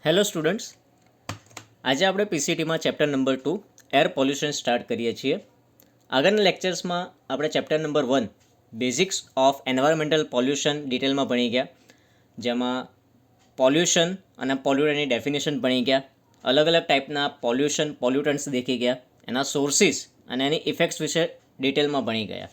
Hello students, આજે આપણે પીસીટીમાં chapter number 2 air pollution start કરીએ છીએ. આગળના લેક્ચર્સમાં આપણે chapter number 1 basics of environmental pollution ડિટેલમાં ભણી ગયા, જેમાં પોલ્યુશન અને પોલ્યુટન્ટની ડેફિનેશન ભણી ગયા, અલગ અલગ ટાઈપના પોલ્યુટન્ટ્સ દેખી ગયા, એના સોર્સિસ અને એની ઇફેક્ટ્સ વિશે ડિટેલમાં ભણી ગયા.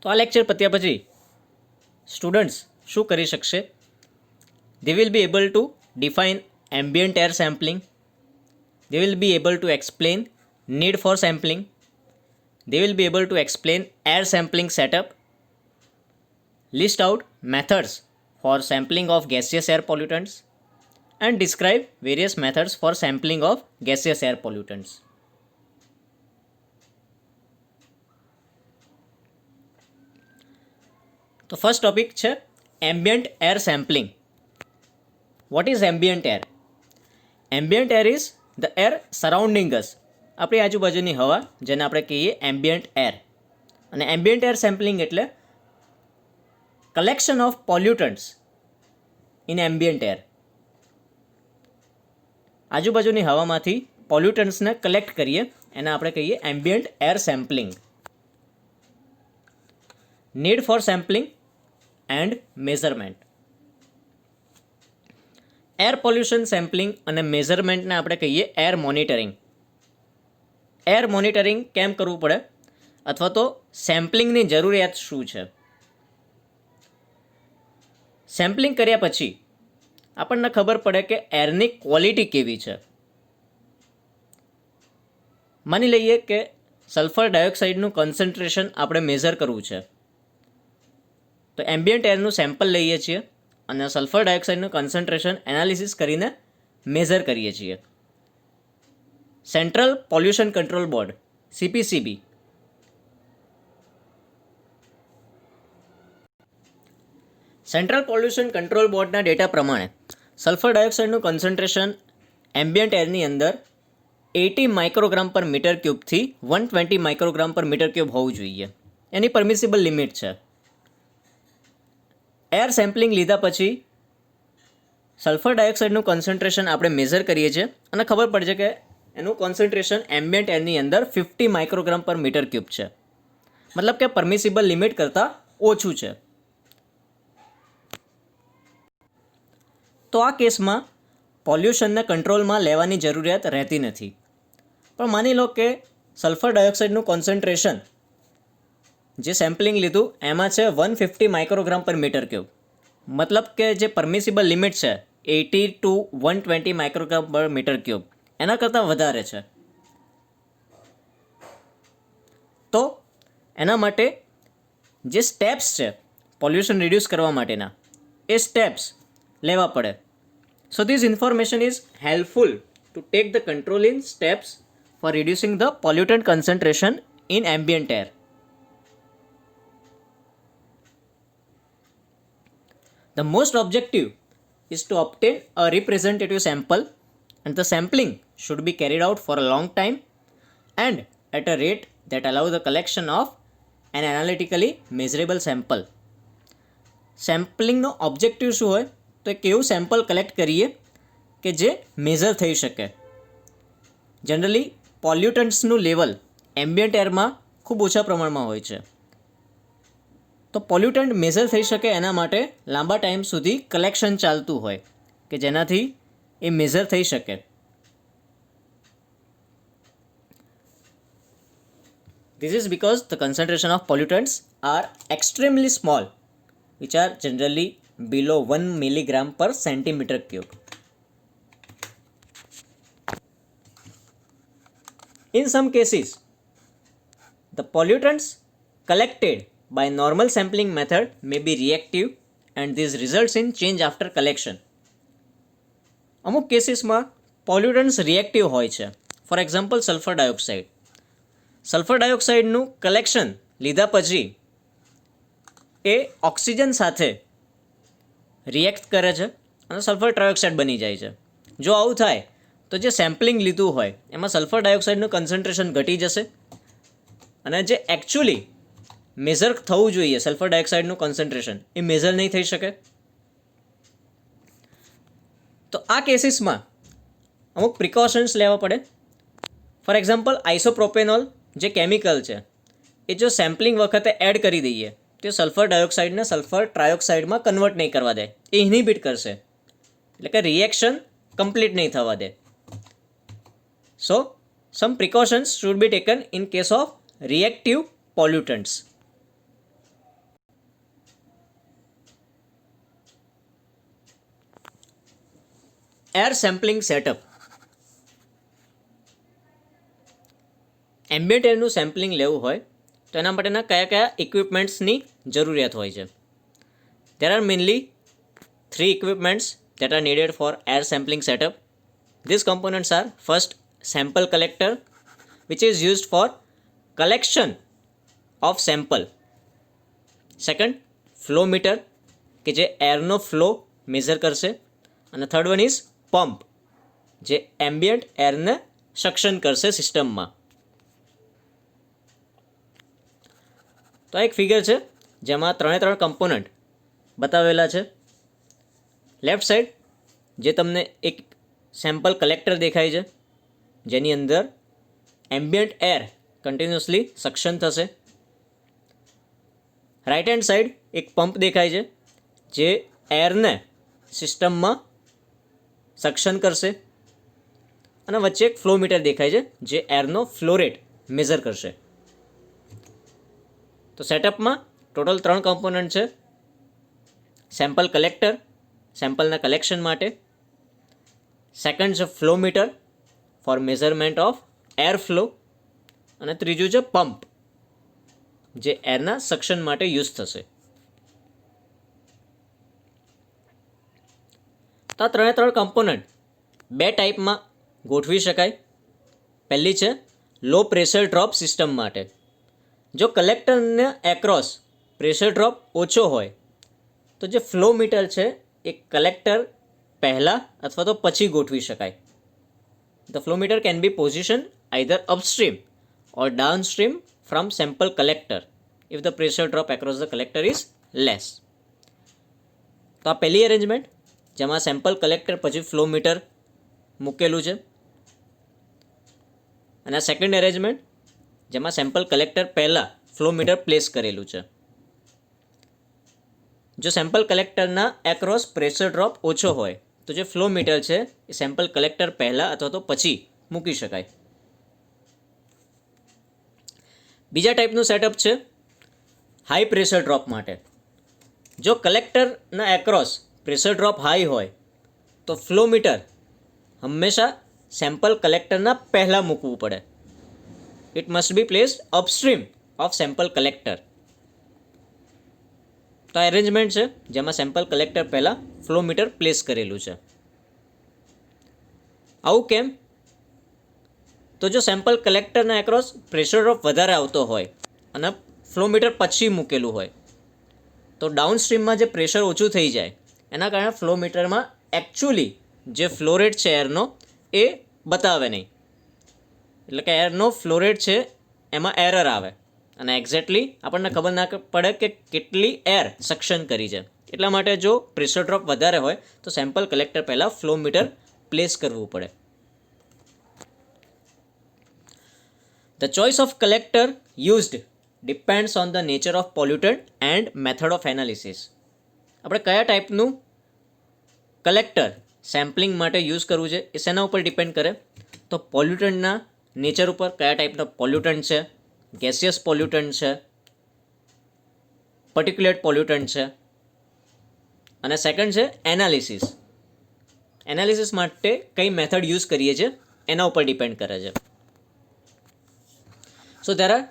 તો આ લેક્ચર પત્યા પછી સ્ટુડન્ટ્સ શું કરી શકશે? They will be able to define ambient air sampling, they will be able to explain need for sampling, they will be able to explain air sampling setup, list out methods for sampling of gaseous air pollutants, and describe various methods for sampling of gaseous air pollutants. તો first topic છે ambient air sampling. What is ambient air? Ambient air is the air surrounding us. આપણી આજુબાજુની હવા, જેને આપણે કહીએ ambient air. અને ambient air sampling એટલે collection of pollutants in ambient air. આજુબાજુની હવામાંથી પોલ્યુટન્ટ્સને કલેક્ટ કરીએ એને આપણે કહીએ ambient air sampling. Need for sampling and measurement. Air pollution sampling અને મેઝરમેન્ટને આપણે કહીએ એર મોનિટરિંગ. એર મોનિટરિંગ કેમ કરવું પડે, અથવા તો સેમ્પલિંગની જરૂરિયાત શું છે? સેમ્પલિંગ કર્યા પછી આપણને ખબર પડે કે એરની ક્વોલિટી કેવી છે. માની લઈએ કે સલ્ફર ડાયોક્સાઇડનું કોન્સન્ટ્રેશન આપણે મેઝર કરવું છે, તો એમ્બિયન્ટ એરનું સેમ્પલ લઈએ છીએ અને સલ્ફર ડાયોક્સાઇડનું કોન્સન્ટ્રેશન એનાલિસિસ કરીને મેઝર કરીએ છીએ. Central pollution control board CPCB central pollution control બોર્ડના ડેટા પ્રમાણે સલ્ફર ડાયોક્સાઇડનું કોન્સન્ટ્રેશન એમ્બિયન્ટ એરની અંદર 80 માઇક્રોગ્રામ પર મીટર ક્યુબથી 120 માઇક્રોગ્રામ પર મીટર ક્યુબ હોવું જોઈએ. એની પરમિસિબલ લિમિટ છે. એર સેમ્પલિંગ લીધા પછી સલ્ફર ડાયોક્સાઇડનું કોન્સન્ટ્રેશન આપણે મેઝર કરીએ છીએ અને ખબર પડે છે કે એનું કોન્સન્ટ્રેશન એમ્બિયન્ટ એરની અંદર 50 માઇક્રોગ્રામ પર મીટર ક્યુબ છે. મતલબ કે પરમિસિબલ લિમિટ કરતાં ઓછું છે. તો આ કેસમાં પોલ્યુશનને કંટ્રોલમાં લેવાની જરૂરિયાત રહેતી નથી. પણ માની લો કે સલ્ફર ડાયોક્સાઇડનું કોન્સન્ટ્રેશન જે સેમ્પલિંગ લીધું એમાં છે 150 માઇક્રોગ્રામ પર મીટર ક્યુબ. મતલબ કે જે પરમિસિબલ લિમિટ છે 80 to 120 માઇક્રોગ્રામ પર મીટર ક્યુબ એના કરતાં વધારે છે. તો એના માટે જે સ્ટેપ્સ છે પોલ્યુશન રિડ્યુસ કરવા માટેના, એ સ્ટેપ્સ લેવા પડે. So this information is helpful to take the controlling steps for reducing the pollutant concentration in ambient air. The most objective is to obtain a representative sample, and the sampling should be carried out for a long time and at a rate that allows the collection of an analytically measurable sample. સેમ્પલિંગનો objective શું હોય? તો એક એવું sample collect કરીએ કે જે measure થઈ શકે. જનરલી પોલ્યુટન્ટ્સનું લેવલ એમ્બિયન્ટ એરમાં ખૂબ ઓછા પ્રમાણમાં હોય છે. તો પોલ્યુટન્ટ મેઝર થઈ શકે એના માટે લાંબા ટાઈમ સુધી કલેક્શન ચાલતું હોય કે જેનાથી એ મેઝર થઈ શકે. This is because the concentration of pollutants are extremely small, which are generally below 1 milligram per centimeter cube. In some cases, the pollutants collected by normal sampling method may be reactive and this results in change after collection. અમુક કેસીસમાં પોલ્યુટન્ટ્સ reactive હોય છે. For example sulphur dioxide. Sulphur ડાયોક્સાઇડનું collection લીધા પછી એ oxygen સાથે react કરે છે અને સલ્ફર ટ્રાયોક્સાઇડ બની જાય છે. જો આવું થાય તો જે સેમ્પલિંગ લીધું હોય એમાં સલ્ફર ડાયોક્સાઇડનું કન્સન્ટ્રેશન ઘટી જશે અને જે એકચ્યુઅલી મેઝર થવું જોઈએ સલ્ફર ડાયોક્સાઇડનું કોન્સન્ટ્રેશન એ મેઝર નહીં થઈ શકે. તો આ કેસીસમાં અમુક પ્રિકોશન્સ લેવા પડે. ફોર એક્ઝામ્પલ આઇસોપ્રોપેનોલ જે કેમિકલ છે એ જો સેમ્પલિંગ વખતે એડ કરી દઈએ તો સલ્ફર ડાયોક્સાઇડને સલ્ફર ટ્રાયોક્સાઇડમાં કન્વર્ટ નહીં કરવા દે, એ ઇન્હિબિટ કરશે, એટલે કે રિએક્શન કમ્પ્લીટ નહીં થવા દે. So some precautions should be taken in case of reactive pollutants. Air sampling setup. Ambient એરનું સેમ્પલિંગ લેવું હોય તો એના માટેના કયા કયા ઇક્વિપમેન્ટ્સની જરૂરિયાત હોય છે? There are mainly 3 equipments that are needed for air sampling setup. These components are: first, sample collector, which is used for collection of sample. Second, flow meter, કે જે એરનો ફ્લો મેઝર કરશે. અને થર્ડ વન ઇઝ પંપ, જે ambient એરને suction કરશે સિસ્ટમમાં. તો એક figure છે જેમાં 3 કમ્પોનન્ટ બતાવેલા છે. લેફ્ટ સાઈડ જે તમને એક સેમ્પલ કલેક્ટર દેખાય છે જેની અંદર એમ્બિયન્ટ એર કન્ટિન્યુઅસલી સક્શન થશે. રાઇટ હેન્ડ સાઈડ એક પંપ દેખાય છે જે એરને સિસ્ટમમાં સક્શન કરશે. અને વચ્ચે એક ફ્લો મીટર દેખાય છે જે એરનો ફ્લો રેટ મેઝર કરશે. તો સેટઅપમાં ટોટલ 3 કમ્પોનન્ટ છે. સેમ્પલ કલેક્ટર, સેમ્પલના કલેક્શન માટે. સેકન્ડ છે flow meter for measurement of air flow. અને ત્રીજું છે પંપ, જે એરના સક્શન માટે યુઝ થશે. તો આ 3 કમ્પોનન્ટ 2 ટાઈપમાં ગોઠવી શકાય. પહેલી છે લો પ્રેશર ડ્રોપ સિસ્ટમ માટે. જો કલેક્ટરને એક્રોસ પ્રેશર ડ્રોપ ઓછો હોય તો જે ફ્લો મીટર છે એ કલેક્ટર પહેલાં અથવા તો પછી ગોઠવી શકાય. The flow meter can be position either upstream or downstream from sample collector if the pressure drop across the collector is less. તો આ પહેલી અરેન્જમેન્ટ જેમાં સેમ્પલ કલેક્ટર પછી ફ્લો મીટર મૂકેલું છે. અને આ સેકન્ડ અરેન્જમેન્ટ જેમાં સેમ્પલ કલેક્ટર પહેલાં ફ્લો મીટર પ્લેસ કરેલું છે. જો સેમ્પલ કલેક્ટરના એક્રોસ પ્રેશર ડ્રોપ ઓછો હોય તો જે ફ્લો મીટર છે એ સેમ્પલ કલેક્ટર પહેલાં અથવા તો પછી મૂકી શકાય. બીજા ટાઈપનું સેટઅપ છે હાઈ પ્રેશર ડ્રોપ માટે. જો કલેક્ટરના એક્રોસ પ્રેશર ડ્રોપ હાઈ હોય તો ફ્લો મીટર હંમેશા સેમ્પલ કલેક્ટરના પહેલાં મૂકવું પડે. It must be placed upstream of sample collector. તો અરેન્જમેન્ટ છે જેમાં સેમ્પલ કલેક્ટર પહેલાં ફ્લો મીટર પ્લેસ કરેલું છે. આવું કેમ? તો જો સેમ્પલ કલેક્ટરના એક્રોસ પ્રેશર ડ્રોપ વધારે આવતો હોય અને ફ્લો મીટર પછી મૂકેલું હોય તો ડાઉનસ્ટ્રીમમાં જે પ્રેશર ઓછું થઈ જાય એના કારણે ફ્લો મીટરમાં એકચ્યુઅલી જે ફ્લો રેટ છે એરનો એ બતાવે નહીં. એટલે કે એરનો ફ્લો રેટ છે એમાં એરર આવે અને એક્ઝેક્ટલી આપણને ખબર ના પડે કે કેટલી એર સક્શન કરી છે. એટલા માટે જો પ્રેશર ડ્રોપ વધારે હોય તો સેમ્પલ કલેક્ટર પહેલાં ફ્લો મીટર પ્લેસ કરવું પડે. The choice of collector used depends on the nature of pollutant and method of analysis. આપણે કયા ટાઈપનું કલેક્ટર સેમ્પલિંગ માટે યુઝ કરવું છે એ શેના ઉપર ડિપેન્ડ કરે? તો પોલ્યુટન્ટના નેચર ઉપર, કયા ટાઈપના પોલ્યુટન્ટ છે, ગેસિયસ પોલ્યુટન્ટ છે, પર્ટિક્યુલેટ પોલ્યુટન્ટ છે. અને સેકન્ડ છે એનાલિસિસ. એનાલિસિસ માટે કઈ મેથડ યુઝ કરીએ છીએ એના ઉપર ડિપેન્ડ કરે છે. So there are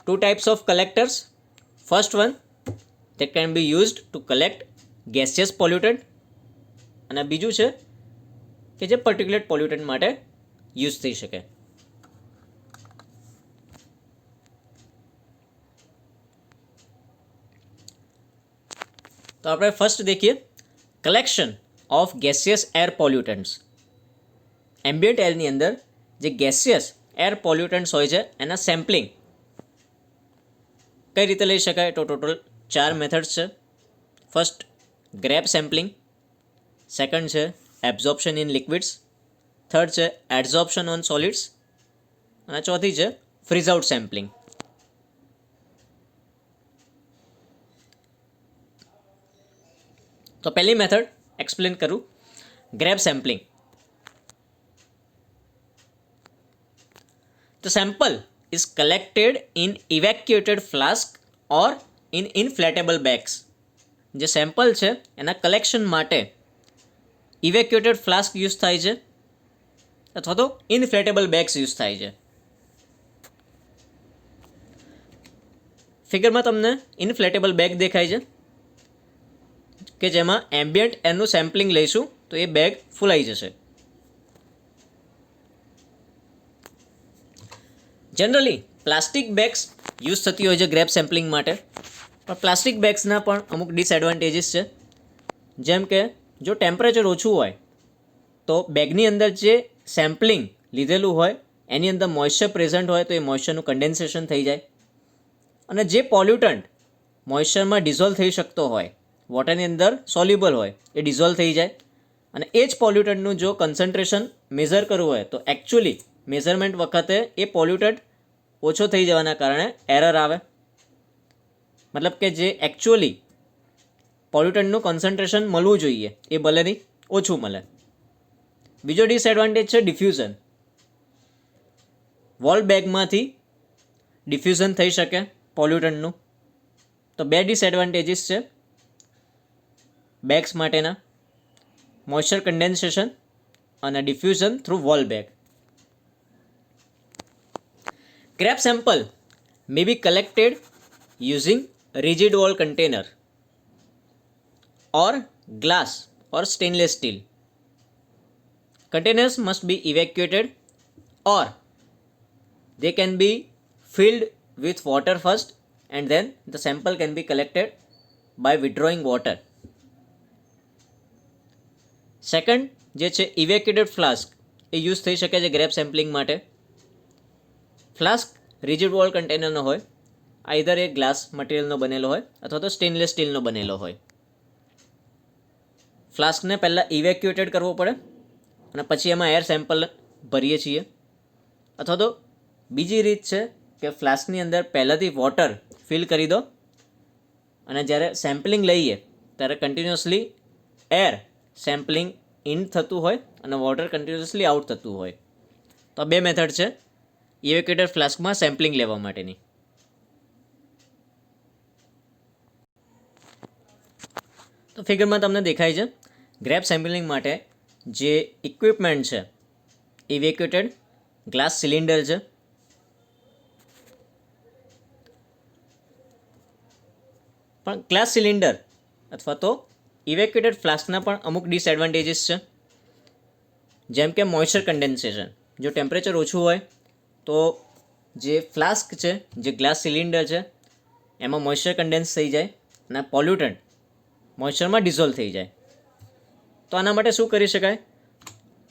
2 types of collectors. First one that can be used to collect gaseous pollutant અને બીજું છે કે જે particulate pollutant માટે યુઝ થઈ શકે. તો આપણે ફર્સ્ટ દેખીએ collection of gaseous air pollutants. Ambient એરની અંદર જે ગેસિયસ એર પોલ્યુટન્ટ્સ હોય છે એના સેમ્પલિંગ કઈ રીતે લઈ શકાય? તો ટોટલ 4 મેથડ્સ છે. ફર્સ્ટ ગ્રેપ સેમ્પલિંગ, સેકન્ડ છે એબ્ઝોર્પ્શન ઇન લિક્વિડ્સ, થર્ડ છે એડઝોર્પ્શન ઓન સોલિડ્સ અને ચોથી છે ફ્રીઝ આઉટ સેમ્પલિંગ. તો પહેલી મેથડ એક્સપ્લેન કરું, grape sampling. The sample is collected in evacuated flask or in inflatable bags. જે સેમ્પલ છે એના કલેક્શન માટે ઇવેક્યુએટેડ ફ્લાસ્ક યુઝ થાય છે અથવા તો ઇન્ફ્લેટેબલ બેગ્સ યુઝ થાય છે. ફિગરમાં તમને ઇન્ફ્લેટેબલ બેગ દેખાય છે કે જેમાં એમ્બિયન્ટ એરનું સેમ્પલિંગ લઈશું તો એ બેગ ફૂલાઈ જશે. જનરલી પ્લાસ્ટિક બેગ્સ યુઝ થતી હોય છે ગ્રેપ સેમ્પલિંગ માટે, પણ પ્લાસ્ટિક બેગ્સના પણ અમુક ડિસએડવાન્ટેજીસ છે. જેમ કે જો ટેમ્પરેચર ઓછું હોય તો બેગની અંદર જે સેમ્પલિંગ લીધેલું હોય એની અંદર મોઇશ્ચર પ્રેઝન્ટ હોય તો એ મોઇશ્ચરનું કન્ડેન્સેશન થઈ જાય અને જે પોલ્યુટન્ટ મોઇશ્ચરમાં ડિઝોલ્વ થઈ શકતો હોય, વોટરની અંદર સોલ્યુબલ હોય, એ ડિઝોલ્વ થઈ જાય અને એ જ પોલ્યુટન્ટનું જો કન્સન્ટ્રેશન મેઝર કરવું હોય તો એકચ્યુઅલી મેઝરમેન્ટ વખતે એ પોલ્યુટન્ટ ઓછો થઈ જવાના કારણે એરર આવે. મતલબ કે જે એકચ્યુઅલી પોલ્યુટન્ટનું કન્સન્ટ્રેશન મળવું જોઈએ એ ભલે નહીં ઓછું મળે. બીજો ડિસએડવાન્ટેજ છે ડિફ્યુઝન. વોલ બેગમાંથી ડિફ્યુઝન થઈ શકે પોલ્યુટન્ટનું. તો બે ડિસએડવાન્ટેજીસ છે બેગ્સ માટેના, મોઇશ્ચર કન્ડેન્સેશન અને diffusion through wall bag. Grab sample may be collected using rigid wall container or glass or stainless steel. Containers must be evacuated or they can be filled with water first and then the sample can be collected by withdrawing water. Second જે છે evacuated flask એ use થઈ શકે છે grape sampling માટે. Flask rigid wall કન્ટેનરનો હોય, either એ glass મટીરિયલનો બનેલો હોય અથવા તો સ્ટેનલેસ સ્ટીલનો બનેલો હોય. ફ્લાસ્કને પહેલાં ઇવેક્યુએટેડ કરવો પડે અને પછી એમાં એર સેમ્પલ ભરીએ છીએ. અથવા તો બીજી રીત છે કે ફ્લાસ્કની અંદર પહેલાંથી વોટર ફિલ કરી દો અને જ્યારે સેમ્પલિંગ લઈએ ત્યારે કન્ટિન્યુઅસલી એર સેમ્પલિંગ ઇન થતું હોય અને વોટર કન્ટિન્યુઅસલી આઉટ થતું હોય. તો બે મેથડ છે ઇવેક્યુએટેડ ફ્લાસ્કમાં સેમ્પલિંગ લેવા માટેની. તો ફિગરમાં તમને દેખાય છે ગ્રેપ સેમ્પલિંગ માટે જે ઇક્વિપમેન્ટ છે ઇવેક્યુએટેડ ગ્લાસ સિલિન્ડર છે. પણ ગ્લાસ સિલિન્ડર અથવા તો ઇવેક્યુએટેડ ફ્લાસ્કના પણ અમુક ડિસએડવાન્ટેજીસ છે. જેમ કે મોઇશ્ચર કન્ડેન્સેશન. જો ટેમ્પરેચર ઓછું હોય તો જે ફ્લાસ્ક છે, જે ગ્લાસ સિલિન્ડર છે એમાં મોઇશ્ચર કન્ડેન્સ થઈ જાય અને પોલ્યુટન્ટ મોઇશ્ચરમાં ડિઝોલ્વ થઈ જાય. તો આના માટે શું કરી શકાય?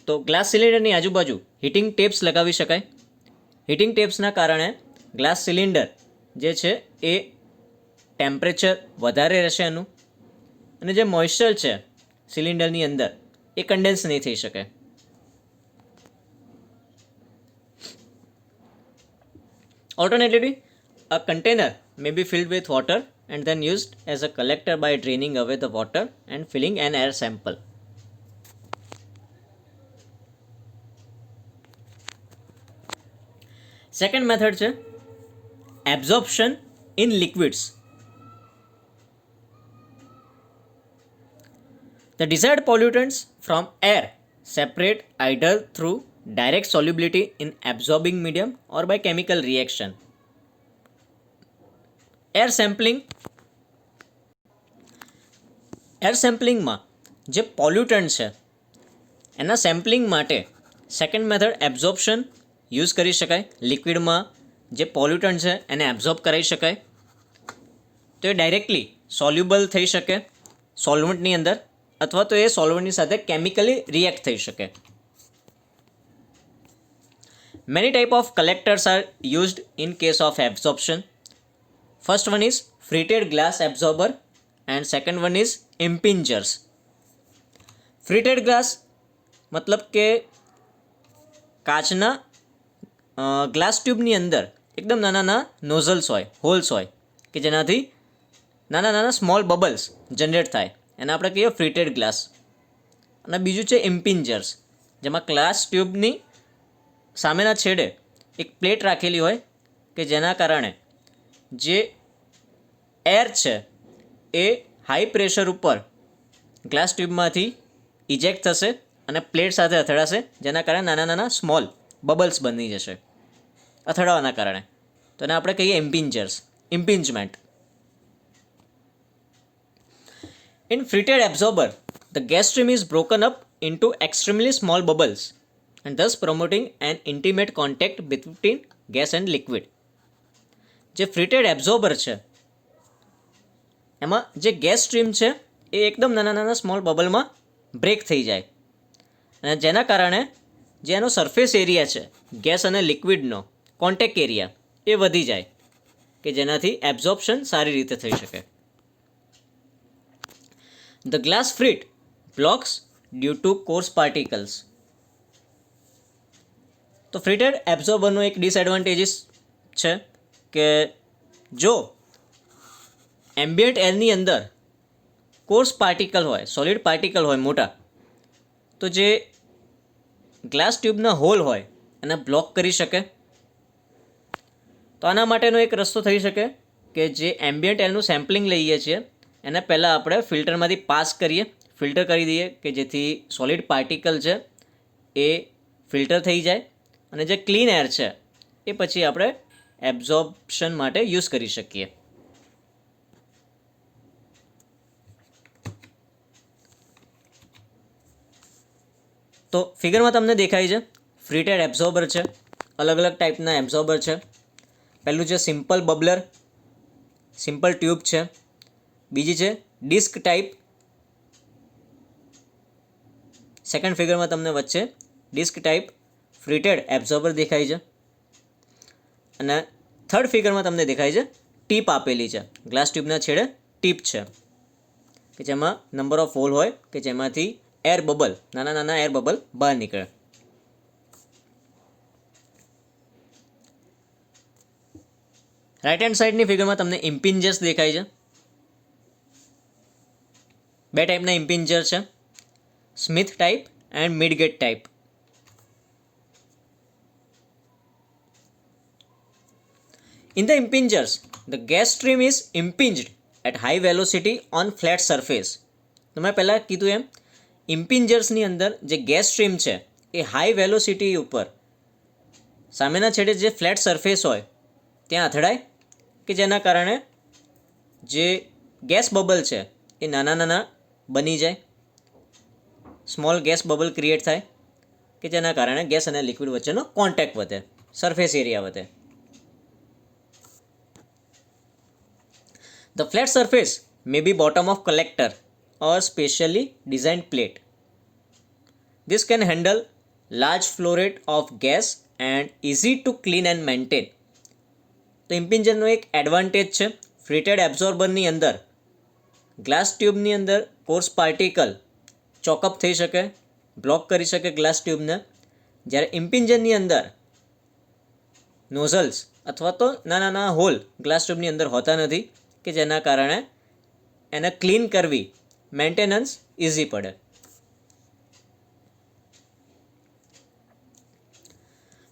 તો ગ્લાસ સિલિન્ડરની આજુબાજુ હીટિંગ ટેપ્સ લગાવી શકાય. હીટિંગ ટેપ્સના કારણે ગ્લાસ સિલિન્ડર જે છે એ ટેમ્પરેચર વધારે રહેશે એનું અને જે મોઇશ્ચર છે સિલિન્ડરની અંદર એ કન્ડેન્સ નહીં થઈ શકે. Alternatively, a container may be filled with water and then used as a collector by draining away the water and filling an air sample. Second method છે absorption in liquids. The desired pollutants from air separate either through direct solubility in absorbing medium or by chemical reaction. Air sampling માં જે પોલ્યુટન્ટ છે એના sampling માટે second method absorption use કરી શકાય. લિક્વિડમાં જે પોલ્યુટન્ટ છે એને એબ્ઝોર્બ કરાવી શકાય તો એ ડાયરેક્ટલી સોલ્યુબલ થઈ શકે સોલ્વન્ટની અંદર અથવા તો એ સોલ્વન્ટની સાથે કેમિકલી રિએક્ટ થઈ શકે. Many type of collectors are used in case of absorption. First one is fritted glass absorber and second one is impingers. Fritted glass મતલબ કે કાચના ગ્લાસ ટ્યુબની અંદર એકદમ નાના નાના નોઝલ્સ હોય, હોલ્સ હોય કે જેનાથી નાના નાના સ્મોલ બબલ્સ જનરેટ થાય, એને આપણે કહીએ ફ્રીટેડ ગ્લાસ. અને બીજું છે ઇમ્પિન્જર્સ, જેમાં ગ્લાસ ટ્યુબની સામેના છેડે એક પ્લેટ રાખેલી હોય કે જેના કારણે જે એર છે એ હાઈ પ્રેશર ઉપર ગ્લાસ ટ્યુબમાંથી ઇજેક્ટ થશે અને પ્લેટ સાથે અથડાશે, જેના કારણે નાના નાના સ્મોલ બબલ્સ બની જશે અથડાવાના કારણે. તો એને આપણે કહીએ ઇમ્પિન્જર્સ, ઇમ્પિન્જમેન્ટ. In fritted absorber, the gas stream is broken up into extremely small bubbles and thus promoting an intimate contact between gas and liquid. જે ફ્રીટેડ એબ્ઝોર્બર છે એમાં જે ગેસ સ્ટ્રીમ છે એ એકદમ નાના નાના સ્મોલ બબલમાં બ્રેક થઈ જાય અને જેના કારણે જે એનો સરફેસ એરિયા છે ગેસ અને લિક્વિડનો કોન્ટેક્ટ એરિયા એ વધી જાય કે જેનાથી એબ્ઝોર્પ્શન સારી રીતે થઈ શકે. The glass frit blocks due to coarse particles. તો ફ્રીટેડ એબ્ઝોર્બરનો એક ડિસએડવાન્ટેજીસ છે કે જો એમ્બિયન્ટ એરની અંદર કોર્સ પાર્ટિકલ હોય, સોલિડ પાર્ટિકલ હોય મોટા, તો જે ગ્લાસ ટ્યુબના હોલ હોય એને બ્લોક કરી શકે. તો આના માટેનો એક રસ્તો થઈ શકે કે જે એમ્બિયન્ટ એરનું સેમ્પલિંગ લઈએ છીએ એને પહેલાં આપણે ફિલ્ટરમાંથી પાસ કરીએ, ફિલ્ટર કરી દઈએ કે જેથી સોલિડ પાર્ટિકલ છે એ ફિલ્ટર થઈ જાય અને જે ક્લીન એર છે એ પછી આપણે એબ્ઝોર્પ્શન માટે યુઝ કરી શકીએ. તો ફિગરમાં તમને દેખાય છે ફ્રીટેડ એબ્ઝોર્બર છે, અલગ અલગ ટાઈપના એબ્ઝોર્બર છે. પહેલું છે સિમ્પલ બબલર, સિમ્પલ ટ્યુબ છે. બીજી છે ડિસ્ક ટાઈપ. સેકન્ડ ફિગરમાં તમને વચ્ચે ડિસ્ક ટાઈપ ફ્રીટેડ એબ્ઝોર્બર દેખાય છે અને થર્ડ ફિગરમાં તમને દેખાય છે ટીપ આપેલી છે, ગ્લાસ ટ્યુબના છેડે ટીપ છે કે જેમાં નંબર ઓફ હોલ હોય કે જેમાંથી એર બબલ, નાના નાના એર બબલ બહાર નીકળે. રાઇટ હેન્ડ સાઈડની ફિગરમાં તમને ઇમ્પિન્જર્સ દેખાય છે. બે ટાઈપના ઇમ્પિન્જર છે, Smith type and midget type. In the impingers, the gas stream is impinged at high velocity on flat surface. તો મેં પહેલાં કીધું એમ ઇમ્પિન્જર્સની અંદર જે ગેસ સ્ટ્રીમ છે એ હાઈ વેલોસિટી ઉપર સામેના છેડે જે ફ્લેટ સરફેસ હોય ત્યાં અથડાય કે જેના કારણે જે ગેસ બબલ છે એ નાના નાના બની જાય, સ્મોલ ગેસ બબલ ક્રિએટ થાય કે જેના કારણે ગેસ અને લિક્વિડ વચ્ચેનો કોન્ટેક્ટ વધે, સરફેસ એરિયા વધે. The flat surface may be bottom of collector or specially designed plate. This can handle large flow rate of gas and easy to clean and maintain. તો ઇમ્પિન્જરનો એક advantage છે ફ્રીટેડ એબ્ઝોર્બરની અંદર glass ટ્યુબની અંદર course particle ચોકઅપ થઈ શકે, block કરી શકે glass ટ્યુબને, જ્યારે ઇમ્પિન્જરની અંદર નોઝલ્સ અથવા તો નાના નાના હોલ ગ્લાસ ટ્યુબની અંદર હોતા નથી કે જેના કારણે એને ક્લીન કરવી, મેન્ટેનન્સ ઇઝી પડે.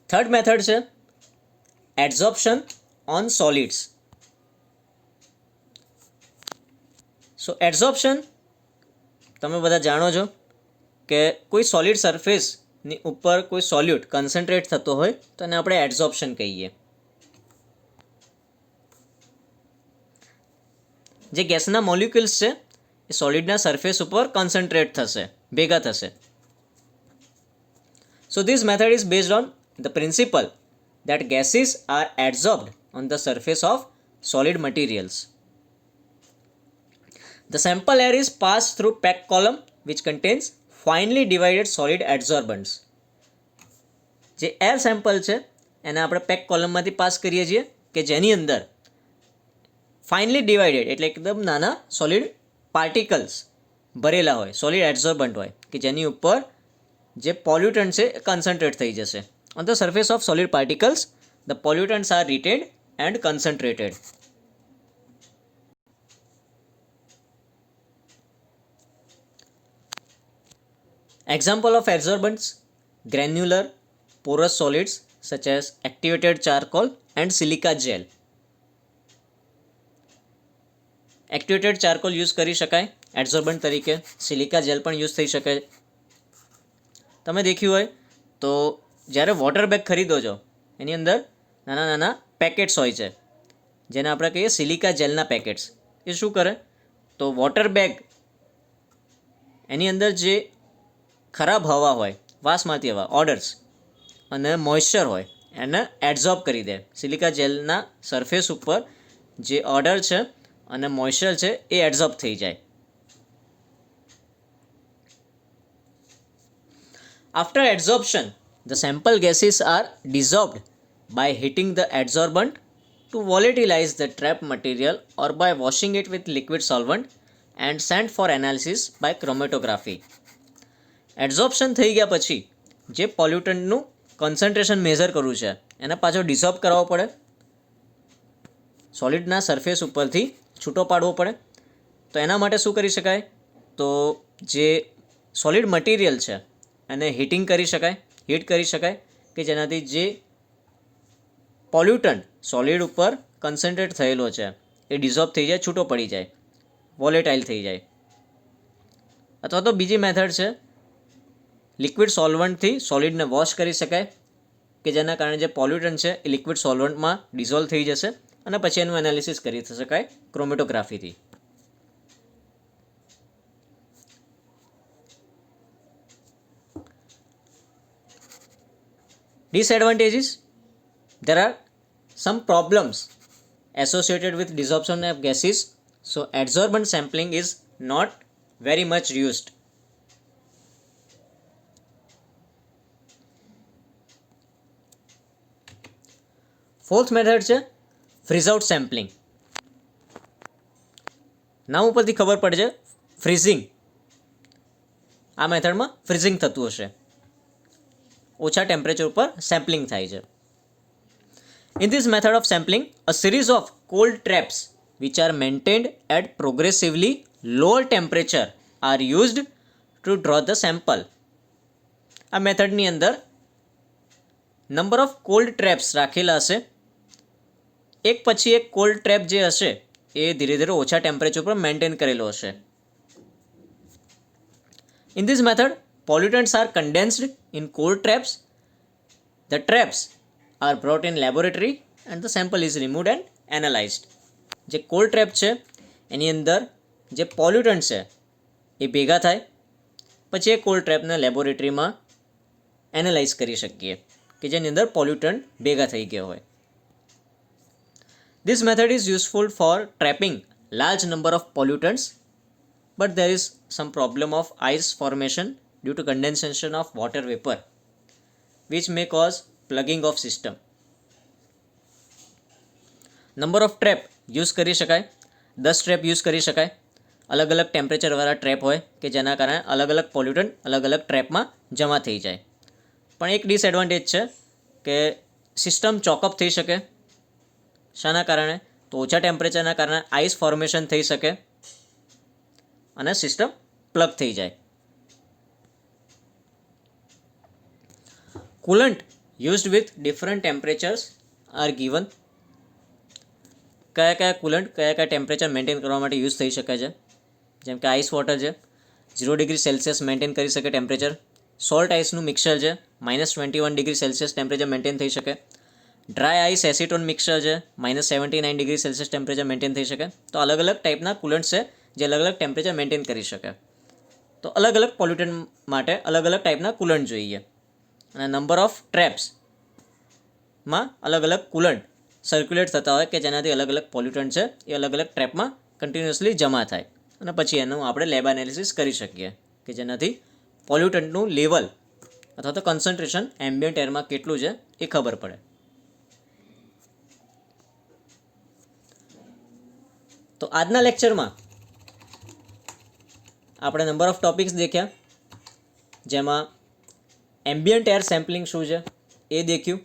થર્ડ મેથડ છે એડઝોર્પ્શન ઓન સોલિડ્સ. સો એડઝોર્પ્શન તમે બધા જાણો છો કે કોઈ સોલિડ સરફેસની ઉપર કોઈ સોલ્યુટ કન્સન્ટ્રેટ થતો હોય તો એને આપણે એડઝોર્પ્શન કહીએ. જે ગેસના મોલિક્યુલ્સ છે એ સોલિડના સરફેસ ઉપર કોન્સન્ટ્રેટ થશે, ભેગા થશે. So this method is based on the principal that gases are adsorbed on the surface of solid materials. The sample air is passed through packed column which contains finely divided solid adsorbents. જે air sample છે એને આપણે pack કોલમમાંથી pass કરીએ છીએ કે જેની અંદર finally divided એટલે એકદમ નાના સોલિડ પાર્ટિકલ્સ ભરેલા હોય, સોલિડ એડઝોર્બન્ટ હોય કે જેની ઉપર જે પોલ્યુટન્ટ છે એ કન્સન્ટ્રેટ થઈ જશે. On the surface of solid particles the pollutants are retained and concentrated. Example of adsorbents: granular porous solids such as activated charcoal and silica gel. Activated charcoal use કરી શકાય એડઝોર્બન્ટ તરીકે, સિલિકા જેલ પણ use થઈ શકે. તમે દેખ્યું હોય તો જ્યારે વોટર બેગ ખરીદો છો એની અંદર નાના નાના પેકેટ્સ હોય છે જેને આપણે કહીએ સિલિકા જેલના પેકેટ્સ. એ શું કરે તો વોટર બેગ એની અંદર જે ખરાબ હવા હોય, વાસમાંથી હવા, ઓડર્સ અને મોઇશ્ચર હોય એને એડઝોર્બ કરી દે. સિલિકા જેલના સરફેસ ઉપર જે ઓડર છે અને મોઇશ્ચર છે એ એડઝોર્બ થઈ જાય. After adsorption the sample gases are dissolved by heating the adsorbent to volatilize the trapped material or by washing it with liquid solvent and sent for analysis by chromatography. એડઝોર્પ્શન થઈ ગયા પછી જે પોલ્યુટન્ટનું concentration measure કરવું છે એને પાછો dissolve કરાવવો પડે, સોલિડના સરફેસ ઉપરથી છૂટો પાડવો પડે. તો એના માટે શું કરી શકાય તો જે સોલિડ મટીરિયલ છે એને હીટિંગ કરી શકાય, હીટ કરી શકાય કે જેનાથી જે પોલ્યુટન્ટ સોલિડ ઉપર કન્સન્ટ્રેટ થયેલો છે એ ડિઝોલ્વ થઈ જાય, છૂટો પડી જાય, વોલેટાઇલ થઈ જાય. અથવા તો બીજી મેથડ છે લિક્વિડ સોલ્વન્ટથી સોલિડને વોશ કરી શકાય કે જેના કારણે જે પોલ્યુટન્ટ છે એ લિક્વિડ સોલ્વન્ટમાં ડિઝોલ્વ થઈ જશે અને પછી એનું એનાલિસિસ કરી શકાય ક્રોમેટોગ્રાફીથી. Disadvantages: there are some problems associated with desorption of gases, so adsorbent sampling is not very much used. Fourth method છે ફ્રીઝ આઉટ સેમ્પલિંગ. નામ ઉપરથી ખબર પડશે ફ્રીઝિંગ. આ મેથડમાં ફ્રીઝિંગ થતું હશે, ઓછા ટેમ્પરેચર ઉપર સેમ્પલિંગ થાય છે. In this method of sampling, a series of cold traps which are maintained at progressively lower temperature are used to draw the sample. આ મેથડની અંદર નંબર ઓફ કોલ્ડ ટ્રેપ્સ રાખેલા હશે. એક પછી એક કોલ્ડ ટ્રેપ જે હશે એ ધીરે ધીરે ઓછા ટેમ્પરેચર પર મેન્ટેન કરેલો હશે. In this method, pollutants are condensed in cold traps. The traps are brought in laboratory and the sample is removed and analyzed. જે કોલ્ડ ટ્રેપ છે એની અંદર જે પોલ્યુટન્ટ છે એ ભેગા થાય, પછી એ કોલ્ડ ટ્રેપને લેબોરેટરીમાં એનાલાઇઝ કરી શકીએ કે જેની અંદર પોલ્યુટન્ટ ભેગા થઈ ગયા હોય. This method is useful for trapping large number of pollutants, but there is some problem of ice formation due to condensation of water vapor, which may cause plugging of system. Number of trap use કરી શકાય, 10 trap use કરી શકાય. અલગ અલગ ટેમ્પરેચરવાળા trap હોય કે જેના કારણે અલગ અલગ પોલ્યુટન્ટ અલગ અલગ ટ્રેપમાં જમા થઈ જાય. પણ એક ડિસએડવાન્ટેજ છે કે સિસ્ટમ ચોકઅપ થઈ શકે. શાના કારણે તો ઓછા ટેમ્પરેચરના કારણે આઈસ ફોર્મેશન થઈ શકે અને સિસ્ટમ પ્લગ થઈ જાય. Coolant used with different temperatures are given. કયા કયા કુલન્ટ કયા કયા ટેમ્પરેચર મેન્ટેન કરવા માટે યુઝ થઈ શકે છે, જેમ કે આઈસ વોટર છે 0 ડિગ્રી સેલ્સિયસ મેન્ટેન કરી શકે ટેમ્પરેચર. સોલ્ટ આઈસનું મિક્સર છે -21 ડિગ્રી સેલ્સિયસ ટેમ્પરેચર મેન્ટેન થઈ શકે. ડ્રાય આઈસ એસિટોન મિક્સર છે -79 ડિગ્રી સેલ્સિયસ ટેમ્પરેચર મેન્ટેન થઈ શકે. તો અલગ અલગ ટાઈપના કુલન્ટ છે જે અલગ અલગ ટેમ્પરેચર મેન્ટેન કરી શકે. તો અલગ અલગ પોલ્યુટન્ટ માટે અલગ અલગ ટાઈપના કુલન્ટ જોઈએ. અને નંબર ઓફ ટ્રેપ્સમાં અલગ અલગ કુલન્ટ સર્ક્યુલેટ થતા હોય કે જેનાથી અલગ અલગ પોલ્યુટન્ટ છે એ અલગ અલગ ટ્રેપમાં કન્ટિન્યુઅસલી જમા થાય અને પછી એનું આપણે લેબ એનાલિસિસ કરી શકીએ કે જેનાથી પોલ્યુટન્ટનું લેવલ અથવા તો કન્સન્ટ્રેશન એમ્બિયન્ટ એરમાં કેટલું છે એ ખબર પડે. તો આજના લેક્ચરમાં આપણે નંબર ઓફ ટોપિક્સ દેખ્યા, જેમાં એમ્બિયન્ટ એર સેમ્પલિંગ શું છે એ દેખ્યું,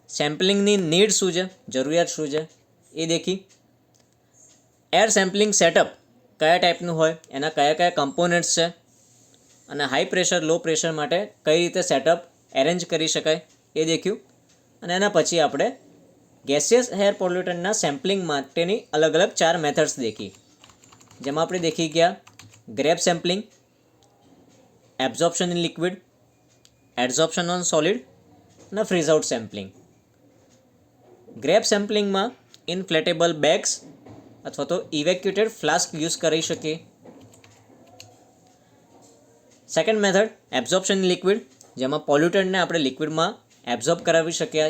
સેમ્પલિંગની નીડ શું છે, જરૂરિયાત શું છે એ દેખી, એર સેમ્પલિંગ સેટઅપ કયા ટાઈપનું હોય, એના કયા કયા કમ્પોનન્ટ્સ છે, અને હાઈ પ્રેશર લો પ્રેશર માટે કઈ રીતે સેટઅપ એરેન્જ કરી શકાય એ દેખ્યું. અને એના પછી આપણે ગેસિયસ એર પોલ્યુટન્ટના સેમ્પલિંગ માટેની અલગ અલગ 4 મેથડ્સ દેખી, જેમાં આપણે દેખી ગયા grab sampling, absorption in liquid, adsorption on solid અને ફ્રીઝ આઉટ સેમ્પલિંગ. ગ્રેબ સેમ્પલિંગમાં ઇનફ્લેટેબલ બેગ્સ અથવા તો ઇવેક્યુટેડ ફ્લાસ્ક યુઝ કરી શકીએ. Second method absorption in liquid, જેમાં પોલ્યુટન્ટને આપણે લિક્વિડમાં એબ્ઝોર્બ કરાવી શકીએ,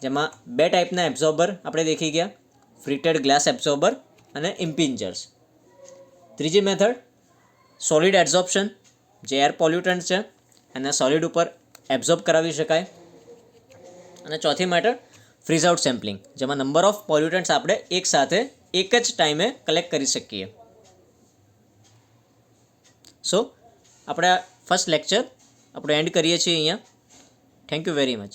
જેમાં 2 ટાઈપના એબ્ઝોર્બર આપણે દેખી ગયા, ફ્રીટેડ ગ્લાસ એબ્ઝોર્બર અને ઇમ્પિન્જર્સ. ત્રીજી મેથડ સોલિડ એબ્ઝોર્પ્શન, જે એર પોલ્યુટન્ટ છે એને સોલિડ ઉપર એબ્ઝોર્બ કરાવી શકાય. અને ચોથી મેથડ ફ્રીઝ આઉટ સેમ્પલિંગ, જેમાં નંબર ઓફ પોલ્યુટન્ટ્સ આપણે એક સાથે એક જ ટાઈમે કલેક્ટ કરી શકીએ. સો આપણે ફર્સ્ટ લેક્ચર આપણે એન્ડ કરીએ છીએ અહીંયા. Thank you very much.